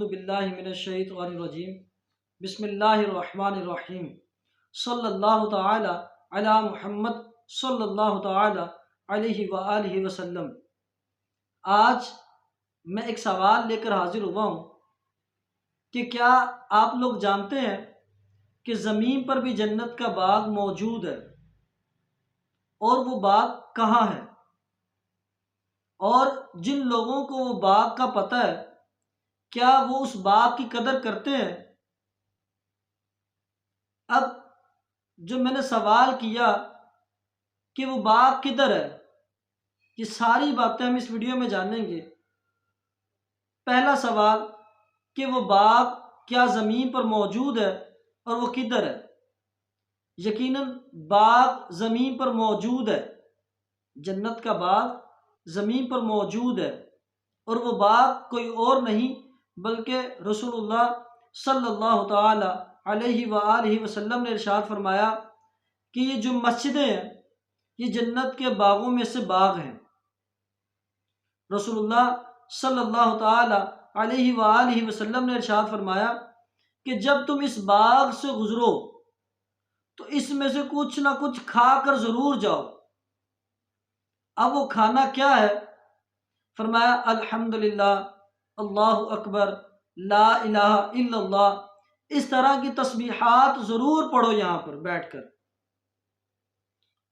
باللہ من الشیطان الرجیم بسم اللہ الرحمن الرحیم صلی اللہ تعالی علی محمد صلی اللہ تعالی علیہ وآلہ وسلم۔ آج میں ایک سوال لے کر حاضر ہوا ہوں کہ کیا آپ لوگ جانتے ہیں کہ زمین پر بھی جنت کا باغ موجود ہے، اور وہ باغ کہاں ہے؟ اور جن لوگوں کو وہ باغ کا پتہ ہے کیا وہ اس باغ کی قدر کرتے ہیں؟ اب جو میں نے سوال کیا کہ وہ باغ کدھر ہے، یہ ساری باتیں ہم اس ویڈیو میں جانیں گے۔ پہلا سوال کہ وہ باغ کیا زمین پر موجود ہے اور وہ کدھر ہے؟ یقیناً باغ زمین پر موجود ہے، جنت کا باغ زمین پر موجود ہے، اور وہ باغ کوئی اور نہیں بلکہ رسول اللہ صلی اللہ تعالی علیہ وآلہ وسلم نے ارشاد فرمایا کہ یہ جو مسجدیں ہیں یہ جنت کے باغوں میں سے باغ ہیں۔ رسول اللہ صلی اللہ تعالی علیہ وآلہ وسلم نے ارشاد فرمایا کہ جب تم اس باغ سے گزرو تو اس میں سے کچھ نہ کچھ کھا کر ضرور جاؤ۔ اب وہ کھانا کیا ہے؟ فرمایا الحمدللہ، اللہ اکبر، لا الہ الا اللہ، اس طرح کی تسبیحات ضرور پڑھو یہاں پر بیٹھ کر۔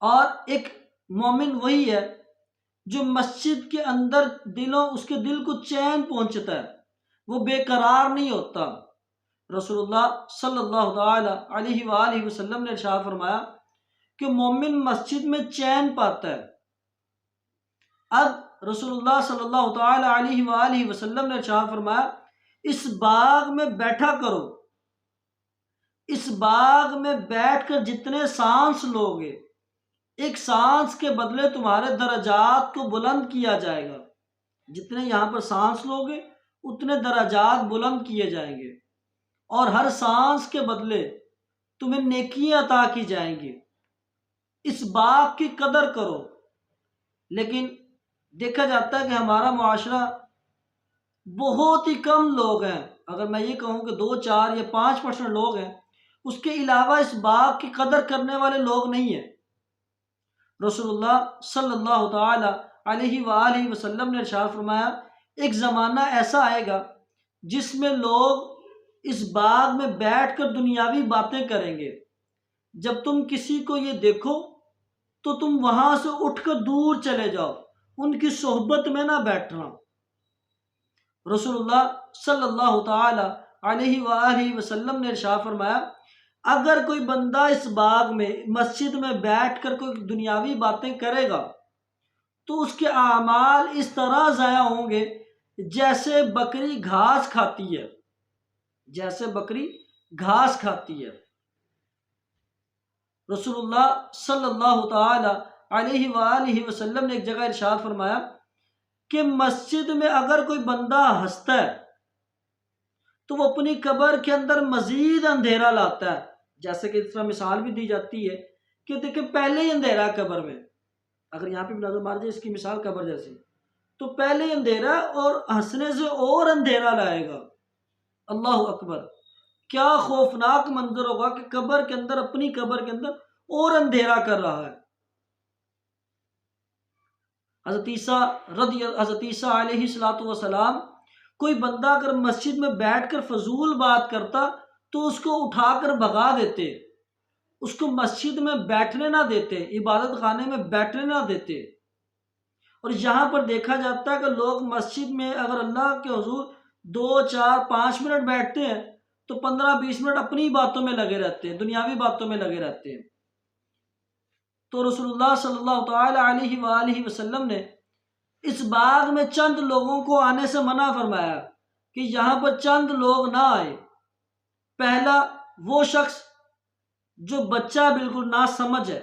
اور ایک مومن وہی ہے جو مسجد کے اندر اس کے دل کو چین پہنچتا ہے، وہ بے قرار نہیں ہوتا۔ رسول اللہ صلی اللہ تعالی علیہ وآلہ وسلم نے ارشاد فرمایا کہ مومن مسجد میں چین پاتا ہے۔ اب رسول اللہ صلی اللہ تعالی علیہ وآلہ وسلم نے ارشاد فرمایا اس باغ میں بیٹھا کرو، اس باغ میں بیٹھ کر جتنے سانس لوگے، ایک سانس کے بدلے تمہارے درجات کو بلند کیا جائے گا۔ جتنے یہاں پر سانس لوگے اتنے درجات بلند کیے جائیں گے، اور ہر سانس کے بدلے تمہیں نیکیاں عطا کی جائیں گی۔ اس باغ کی قدر کرو۔ لیکن دیکھا جاتا ہے کہ ہمارا معاشرہ بہت ہی کم لوگ ہیں، اگر میں یہ کہوں کہ 2، 4 یا 5% لوگ ہیں، اس کے علاوہ اس باغ کی قدر کرنے والے لوگ نہیں ہیں۔ رسول اللہ صلی اللہ تعالی علیہ وآلہ وسلم نے ارشاد فرمایا ایک زمانہ ایسا آئے گا جس میں لوگ اس باغ میں بیٹھ کر دنیاوی باتیں کریں گے۔ جب تم کسی کو یہ دیکھو تو تم وہاں سے اٹھ کر دور چلے جاؤ، ان کی صحبت میں نہ بیٹھنا۔ رسول اللہ صلی اللہ تعالی علیہ وآلہ وسلم نے ارشاد فرمایا اگر کوئی بندہ اس باغ میں مسجد میں بیٹھ کر کوئی دنیاوی باتیں کرے گا تو اس کے اعمال اس طرح ضائع ہوں گے جیسے بکری گھاس کھاتی ہے، جیسے بکری گھاس کھاتی ہے۔ رسول اللہ صلی اللہ تعالی علیہ وآلہ وسلم نے ایک جگہ ارشاد فرمایا کہ مسجد میں اگر کوئی بندہ ہنستا ہے تو وہ اپنی قبر کے اندر مزید اندھیرا لاتا ہے۔ جیسے کہ اس طرح مثال بھی دی جاتی ہے کہ دیکھیں پہلے ہی اندھیرا ہے قبر میں، اگر یہاں پہ نظر مار جائے اس کی مثال قبر جیسی، تو پہلے ہی اندھیرا اور ہنسنے سے اور اندھیرا لائے گا۔ اللہ اکبر، کیا خوفناک منظر ہوگا کہ قبر کے اندر، اپنی قبر کے اندر اور اندھیرا کر رہا ہے۔ حضرت عیسیٰ علیہ السلام، کوئی بندہ اگر مسجد میں بیٹھ کر فضول بات کرتا تو اس کو اٹھا کر بھگا دیتے، اس کو مسجد میں بیٹھنے نہ دیتے، عبادت خانے میں بیٹھنے نہ دیتے۔ اور یہاں پر دیکھا جاتا ہے کہ لوگ مسجد میں اگر اللہ کے حضور 2، 4، 5 منٹ بیٹھتے ہیں تو 15، 20 منٹ اپنی باتوں میں لگے رہتے ہیں، دنیاوی باتوں میں لگے رہتے ہیں۔ تو رسول اللہ صلی اللہ تعالی علیہ وآلہ وسلم نے اس باغ میں چند لوگوں کو آنے سے منع فرمایا کہ یہاں پر چند لوگ نہ آئے۔ پہلا وہ شخص جو بچہ بالکل ناسمجھ ہے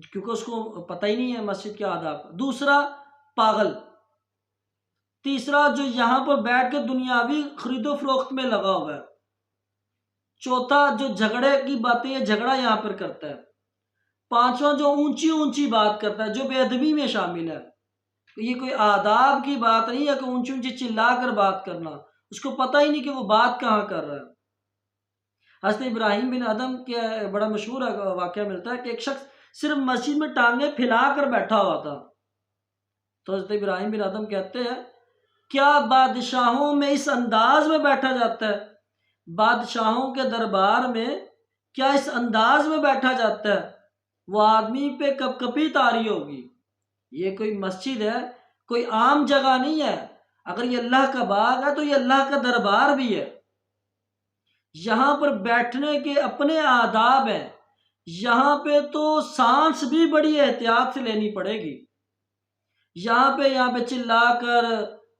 کیونکہ اس کو پتہ ہی نہیں ہے مسجد کے آداب۔ دوسرا پاگل۔ تیسرا جو یہاں پر بیٹھ کے دنیاوی خرید و فروخت میں لگا ہوا ہے۔ چوتھا جو جھگڑے کی باتیں یا جھگڑا یہاں پر کرتا ہے۔ پانچواں جو اونچی اونچی بات کرتا ہے، جو بے ادبی میں شامل ہے۔ یہ کوئی آداب کی بات نہیں ہے کہ اونچی اونچی چلا کر بات کرنا، اس کو پتہ ہی نہیں کہ وہ بات کہاں کر رہا ہے۔ حضرت ابراہیم بن ادم کے بڑا مشہور واقعہ ملتا ہے کہ ایک شخص صرف مسجد میں ٹانگیں پھیلا کر بیٹھا ہوا تھا، تو حضرت ابراہیم بن ادم کہتے ہیں کیا بادشاہوں میں اس انداز میں بیٹھا جاتا ہے؟ بادشاہوں کے دربار میں کیا اس انداز میں بیٹھا جاتا ہے؟ وہ آدمی پہ کپ کپی طاری ہوگی۔ یہ کوئی مسجد ہے، کوئی عام جگہ نہیں ہے۔ اگر یہ اللہ کا باغ ہے تو یہ اللہ کا دربار بھی ہے۔ یہاں پر بیٹھنے کے اپنے آداب ہیں، یہاں پہ تو سانس بھی بڑی احتیاط سے لینی پڑے گی۔ یہاں پہ چلا کر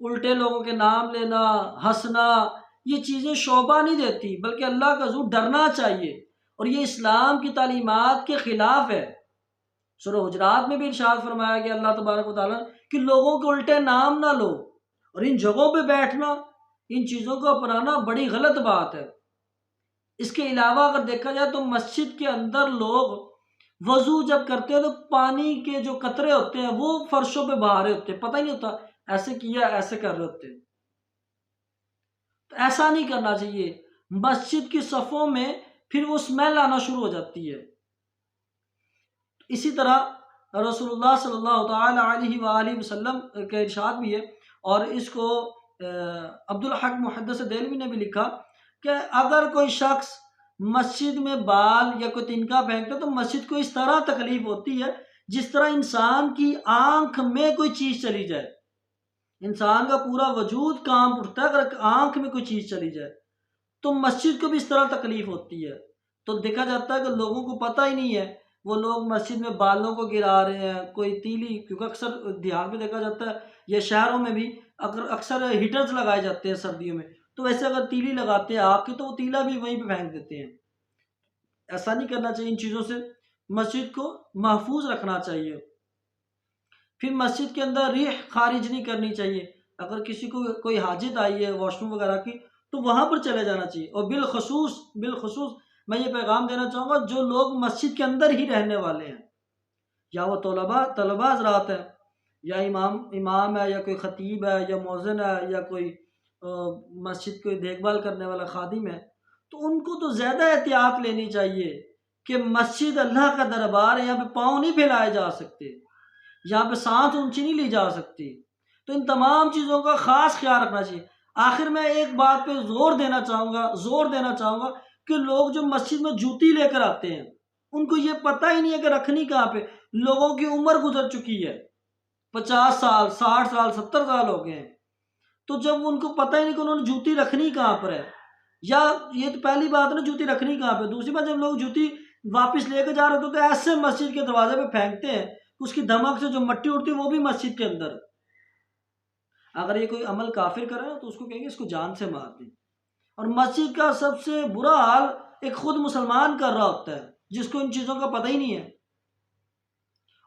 الٹے لوگوں کے نام لینا، ہنسنا، یہ چیزیں شوبہ نہیں دیتی، بلکہ اللہ کا حضور ڈرنا چاہیے، اور یہ اسلام کی تعلیمات کے خلاف ہے۔ سورہ حجرات میں بھی ارشاد فرمایا گیا اللہ تبارک و تعالیٰ کہ لوگوں کے الٹے نام نہ لو، اور ان جگہوں پہ بیٹھنا، ان چیزوں کو اپنانا بڑی غلط بات ہے۔ اس کے علاوہ اگر دیکھا جائے تو مسجد کے اندر لوگ وضو جب کرتے ہیں تو پانی کے جو قطرے ہوتے ہیں وہ فرشوں پہ بہا رہے ہوتے ہیں، پتہ ہی نہیں ہوتا ایسے کیا ایسے کر رہے ہوتے ہیں۔ تو ایسا نہیں کرنا چاہیے۔ مسجد کی صفوں میں پھر وہ اسمیل آنا شروع ہو جاتی ہے۔ اسی طرح رسول اللہ صلی اللہ تعالی علیہ وآلہ وسلم کا ارشاد بھی ہے، اور اس کو عبدالحق محدث دہلوی نے بھی لکھا کہ اگر کوئی شخص مسجد میں بال یا کوئی تنکا پھینکتا تو مسجد کو اس طرح تکلیف ہوتی ہے جس طرح انسان کی آنکھ میں کوئی چیز چلی جائے۔ انسان کا پورا وجود کانپ اٹھتا ہے اگر آنکھ میں کوئی چیز چلی جائے، تو مسجد کو بھی اس طرح تکلیف ہوتی ہے۔ تو دیکھا جاتا ہے کہ لوگوں کو پتہ ہی نہیں ہے، وہ لوگ مسجد میں بالوں کو گرا رہے ہیں، کوئی تیلی، کیونکہ اکثر دیہات میں دیکھا جاتا ہے یا شہروں میں بھی اکثر ہیٹرز لگائے جاتے ہیں سردیوں میں، تو ویسے اگر تیلی لگاتے ہیں آگ کی تو وہ تیلا بھی وہیں پہ پھینک دیتے ہیں۔ ایسا نہیں کرنا چاہیے، ان چیزوں سے مسجد کو محفوظ رکھنا چاہیے۔ پھر مسجد کے اندر ریح خارج نہیں کرنی چاہیے۔ اگر کسی کو کوئی حاجت آئی ہے واش روم وغیرہ کی تو وہاں پر چلے جانا چاہیے، اور بالخصوص میں یہ پیغام دینا چاہوں گا جو لوگ مسجد کے اندر ہی رہنے والے ہیں، یا وہ طلباء حضرات ہیں، یا امام ہے، یا کوئی خطیب ہے، یا مؤذن ہے، یا کوئی مسجد کو دیکھ بھال کرنے والا خادم ہے، تو ان کو تو زیادہ احتیاط لینی چاہیے کہ مسجد اللہ کا دربار ہے، یہاں پہ پاؤں نہیں پھیلائے جا سکتے، یہاں پہ سانس اونچی نہیں لی جا سکتی۔ تو ان تمام چیزوں کا خاص خیال رکھنا چاہیے۔ آخر میں ایک بات پہ زور دینا چاہوں گا کہ لوگ جو مسجد میں جوتی لے کر آتے ہیں ان کو یہ پتہ ہی نہیں ہے کہ رکھنی کہاں پہ۔ لوگوں کی عمر گزر چکی ہے، 50 سال 60 سال 70 سال ہو گئے ہیں، تو جب ان کو پتہ ہی نہیں کہ انہوں نے جوتی رکھنی کہاں پر ہے، یا یہ تو پہلی بات ہے نا جوتی رکھنی کہاں پہ، دوسری بات جب لوگ جوتی واپس لے کے جا رہے ہوتے تو ایسے مسجد کے دروازے پہ پھینکتے ہیں، اس کی دھمک سے جو مٹی اڑتی ہے وہ بھی مسجد کے اندر۔ اگر یہ کوئی عمل کافر کرے تو اس کو کہیں گے اس کو جان سے مار دیں۔ اور مسجد کا سب سے برا حال ایک خود مسلمان کر رہا ہوتا ہے جس کو ان چیزوں کا پتہ ہی نہیں ہے،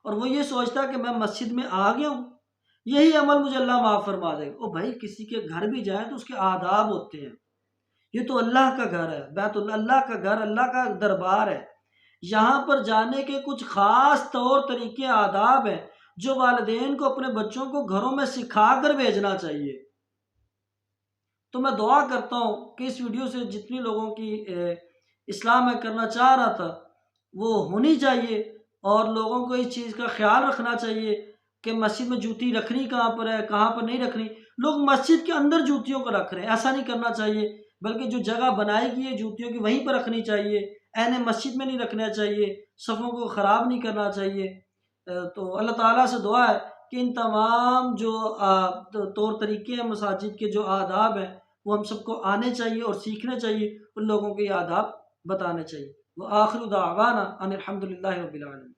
اور وہ یہ سوچتا ہے کہ میں مسجد میں آ گیا ہوں، یہی عمل مجھے اللہ معاف فرما دے گا۔ او بھائی، کسی کے گھر بھی جائیں تو اس کے آداب ہوتے ہیں۔ یہ تو اللہ کا گھر ہے، بیت اللہ کا گھر، اللہ کا دربار ہے۔ یہاں پر جانے کے کچھ خاص طور طریقے آداب ہیں جو والدین کو اپنے بچوں کو گھروں میں سکھا کر بھیجنا چاہیے۔ تو میں دعا کرتا ہوں کہ اس ویڈیو سے جتنی لوگوں کی اصلاح میں کرنا چاہ رہا تھا وہ ہونی چاہیے، اور لوگوں کو اس چیز کا خیال رکھنا چاہیے کہ مسجد میں جوتی رکھنی کہاں پر ہے، کہاں پر نہیں رکھنی۔ لوگ مسجد کے اندر جوتیوں کو رکھ رہے ہیں، ایسا نہیں کرنا چاہیے، بلکہ جو جگہ بنائی گئی ہے جوتیوں کی وہیں پر رکھنی چاہیے، عین مسجد میں نہیں رکھنا چاہیے، صفوں کو خراب نہیں کرنا چاہیے۔ تو اللہ تعالیٰ سے دعا ہے کہ ان تمام جو طور طریقے ہیں مساجد کے، جو آداب ہیں، وہ ہم سب کو آنے چاہیے اور سیکھنے چاہیے، ان لوگوں کے یہ آداب بتانے چاہیے۔ وآخر دعوانا ان الحمد للہ رب العالمین۔